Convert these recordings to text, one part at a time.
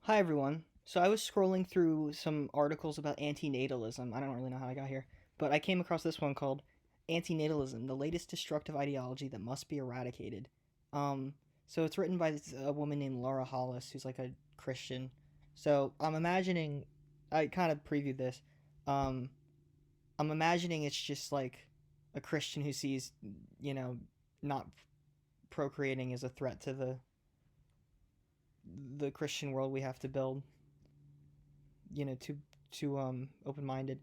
Hi everyone. So I was scrolling through some articles about antinatalism. I don't really know how I got here, but I came across this one called "Antinatalism: The Latest Destructive Ideology That Must Be Eradicated." Um, so it's written by a woman named Laura Hollis, who's like a Christian. So I'm imagining, I kind of previewed this. Um, I'm imagining it's just like a Christian who sees, you know, not procreating as a threat to the Christian world we have to build. Too open minded.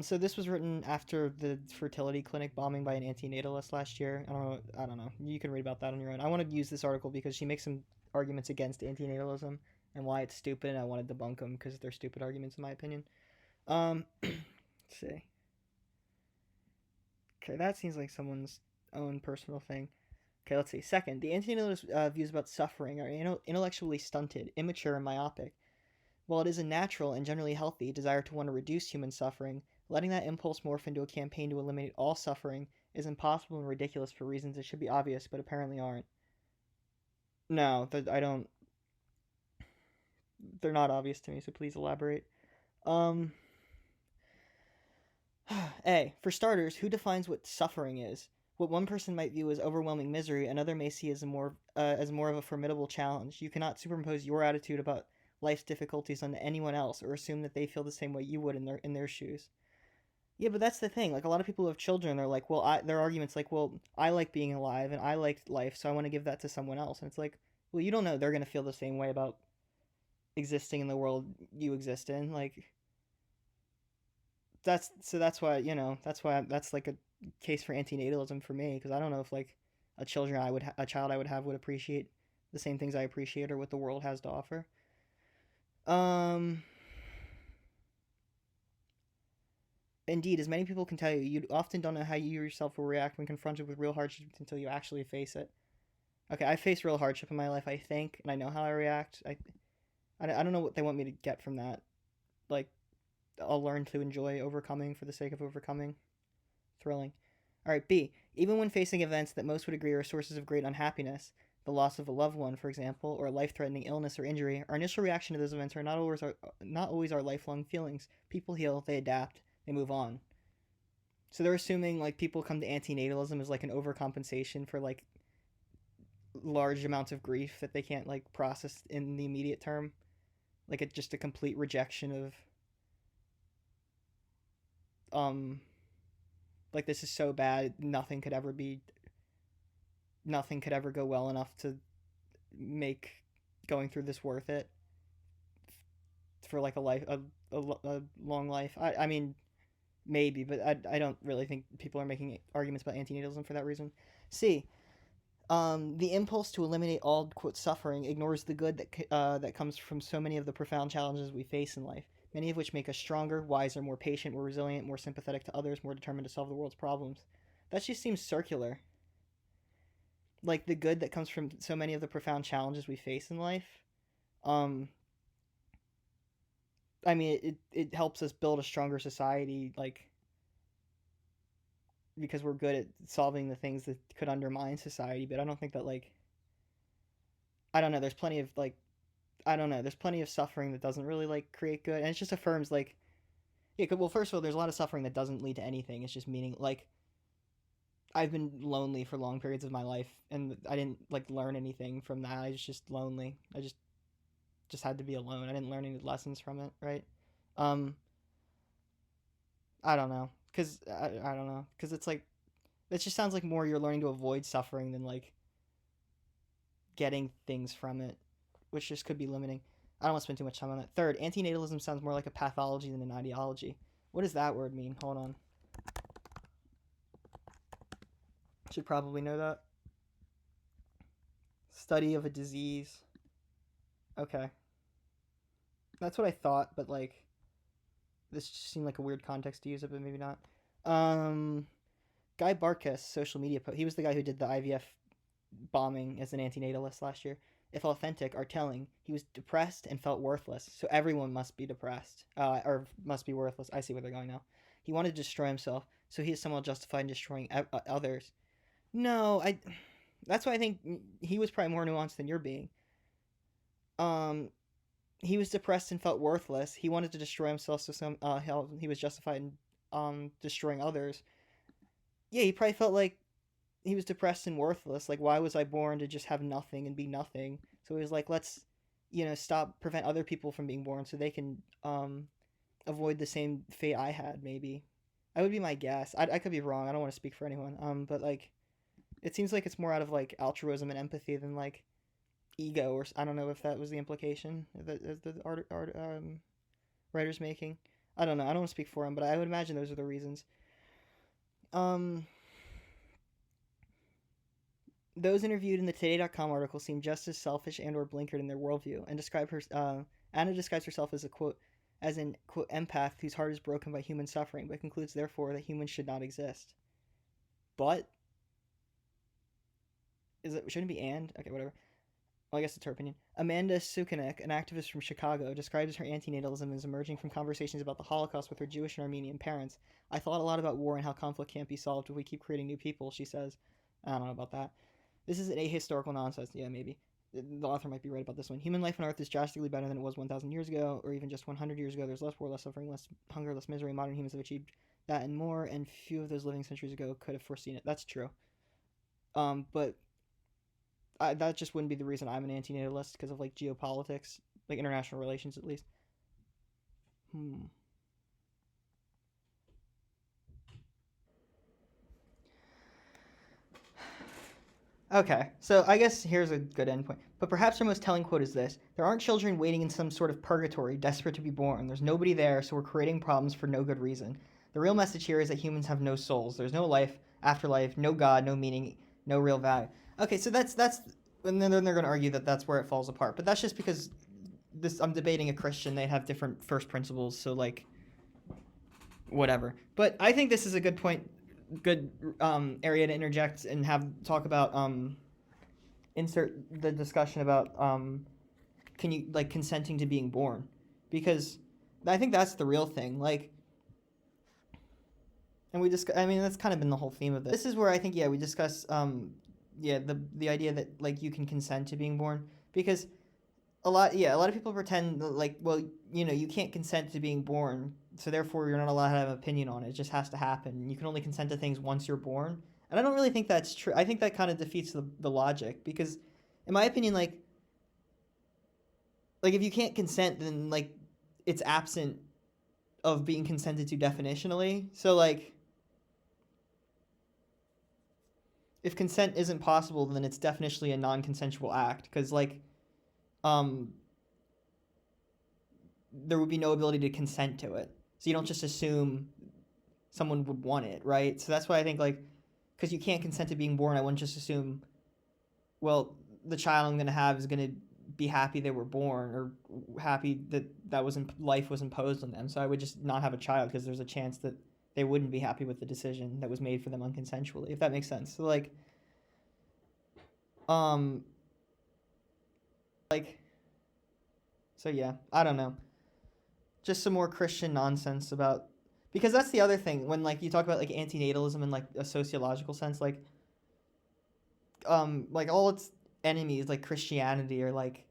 So this was written after the fertility clinic bombing by an antinatalist last year. I don't know. I don't know. You can read about that on your own. I want to use this article because she makes some arguments against antinatalism and why it's stupid, and I want to debunk them because they're stupid arguments in my opinion. Let's see. Okay, that seems like someone's own personal thing. Okay, let's see. Second, the antinatalist views about suffering are intellectually stunted, immature, and myopic. While it is a natural and generally healthy desire to want to reduce human suffering, letting that impulse morph into a campaign to eliminate all suffering is impossible and ridiculous for reasons that should be obvious but apparently aren't. No, I don't. They're not obvious to me, so please elaborate. Um, A. For starters, who defines what suffering is? What one person might view as overwhelming misery, another may see as more of a formidable challenge. You cannot superimpose your attitude about life's difficulties onto anyone else, or assume that they feel the same way you would in their shoes. Yeah, but that's the thing. Like a lot of people who have children, they're like, well, their arguments like, well, I like being alive and I like life, so I want to give that to someone else. And it's like, well, you don't know they're gonna feel the same way about existing in the world you exist in. Like that's why that's like a case for antinatalism for me because I don't know if like a child I would have would appreciate the same things I appreciate or what the world has to offer. Um, Indeed, as many people can tell you, you often don't know how you yourself will react when confronted with real hardship until you actually face it. Okay, I face real hardship in my life, I think, and I know how I react. I don't know what they want me to get from that. Like, I'll learn to enjoy overcoming for the sake of overcoming. Thrilling. All right, B. Even when facing events that most would agree are sources of great unhappiness, the loss of a loved one, for example, or a life-threatening illness or injury, our initial reaction to those events are not always our lifelong feelings. People heal, they adapt, they move on. So they're assuming like people come to antinatalism as like an overcompensation for like large amounts of grief that they can't like process in the immediate term, like just a complete rejection of um like this is so bad nothing could ever go well enough to make going through this worth it for like a long life. I mean maybe, but I don't really think people are making arguments about antinatalism for that reason. C. The impulse to eliminate all quote suffering ignores the good that comes from so many of the profound challenges we face in life, many of which make us stronger, wiser, more patient, more resilient, more sympathetic to others, more determined to solve the world's problems. That just seems circular. Like the good that comes from so many of the profound challenges we face in life. Um, I mean, it helps us build a stronger society, like because we're good at solving the things that could undermine society. But I don't think that like I don't know. There's plenty of like I don't know. There's plenty of suffering that doesn't really like create good, and it just affirms like yeah. Well, first of all, there's a lot of suffering that doesn't lead to anything. It's just meaning like I've been lonely for long periods of my life, and I didn't like learn anything from that. I was just lonely. I just had to be alone. I didn't learn any lessons from it, right? Um, I don't know, cause I don't know, cause it's like it just sounds like more you're learning to avoid suffering than like getting things from it, which just could be limiting. I don't want to spend too much time on that. Third, antinatalism sounds more like a pathology than an ideology. What does that word mean? Hold on. Should probably know that. Study of a disease. Okay. That's what I thought, but like this just seemed like a weird context to use it, but maybe not. Um Guy Barkas, social media he was the guy who did the IVF bombing as an antinatalist last year, if authentic, are telling. He was depressed and felt worthless. So everyone must be depressed, or must be worthless. I see where they're going now. He wanted to destroy himself, so he is somehow justified in destroying others. No, I. That's why I think he was probably more nuanced than you're being. Um, he was depressed and felt worthless. He wanted to destroy himself, so he was justified in destroying others. Yeah, he probably felt like he was depressed and worthless. Like, why was I born to just have nothing and be nothing? So he was like, let's, prevent other people from being born so they can avoid the same fate I had. Maybe, I would be my guess. I could be wrong. I don't want to speak for anyone. But like, it seems like it's more out of like altruism and empathy than like ego, or I don't know if that was the implication that the writer's making. I don't know. I don't want to speak for him, but I would imagine those are the reasons. Um, those interviewed in the Today.com article seem just as selfish and or blinkered in their worldview, and describe her. Anna describes herself as a quote, as an quote empath whose heart is broken by human suffering, but concludes therefore that humans should not exist. But shouldn't it be and? Okay, whatever. Well, I guess it's her opinion. Amanda Sukanek, an activist from Chicago, describes her antinatalism as emerging from conversations about the Holocaust with her Jewish and Armenian parents. I thought a lot about war and how conflict can't be solved if we keep creating new people, she says. I don't know about that. This is an ahistorical nonsense. Yeah, maybe. The author might be right about this one. Human life on Earth is drastically better than it was 1,000 years ago, or even just 100 years ago. There's less war, less suffering, less hunger, less misery. Modern humans have achieved that and more, and few of those living centuries ago could have foreseen it. That's true. But that just wouldn't be the reason I'm an antinatalist, because of like geopolitics, like international relations at least. Okay, so I guess here's a good endpoint. But perhaps her most telling quote is this: there aren't children waiting in some sort of purgatory, desperate to be born. There's nobody there, so we're creating problems for no good reason. The real message here is that humans have no souls. There's no life, afterlife, no God, no meaning, no real value. Okay, so that's and then they're going to argue that that's where it falls apart. But that's just because I'm debating a Christian. They have different first principles, so like whatever. But I think this is a good point, good area to interject and have talk about insert the discussion about can you like consenting to being born, because I think that's the real thing. Like, and I mean that's kind of been the whole theme of this. This is where I think we discuss the idea that like you can consent to being born, because a lot of people pretend like, well, you can't consent to being born, so therefore you're not allowed to have an opinion on it. It just has to happen. You can only consent to things once you're born. And I don't really think that's true. I think that kind of defeats the logic, because in my opinion, like if you can't consent, then like it's absent of being consented to definitionally. So like if consent isn't possible, then it's definitionally a non-consensual act, because like there would be no ability to consent to it. So you don't just assume someone would want it, right? So that's why I think, like, because you can't consent to being born, I wouldn't just assume, well, the child I'm going to have is going to be happy they were born, or happy that life was imposed on them. So I would just not have a child, because there's a chance that they wouldn't be happy with the decision that was made for them unconsensually, if that makes sense. So like so yeah, I don't know. Just some more Christian nonsense about, because that's the other thing when like you talk about like antinatalism in like a sociological sense, like all its enemies like Christianity are like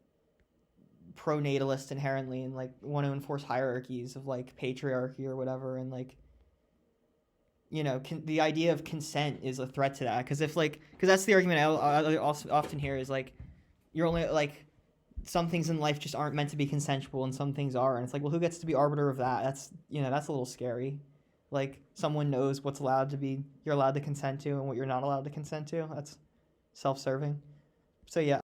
pro-natalist inherently and like want to enforce hierarchies of like patriarchy or whatever, and like the idea of consent is a threat to that, because that's the argument I also often hear is like you're only like some things in life just aren't meant to be consensual and some things are, and it's like, well, who gets to be arbiter of that? That's that's a little scary. Like someone knows what's you're allowed to consent to and what you're not allowed to consent to. That's self-serving. So yeah,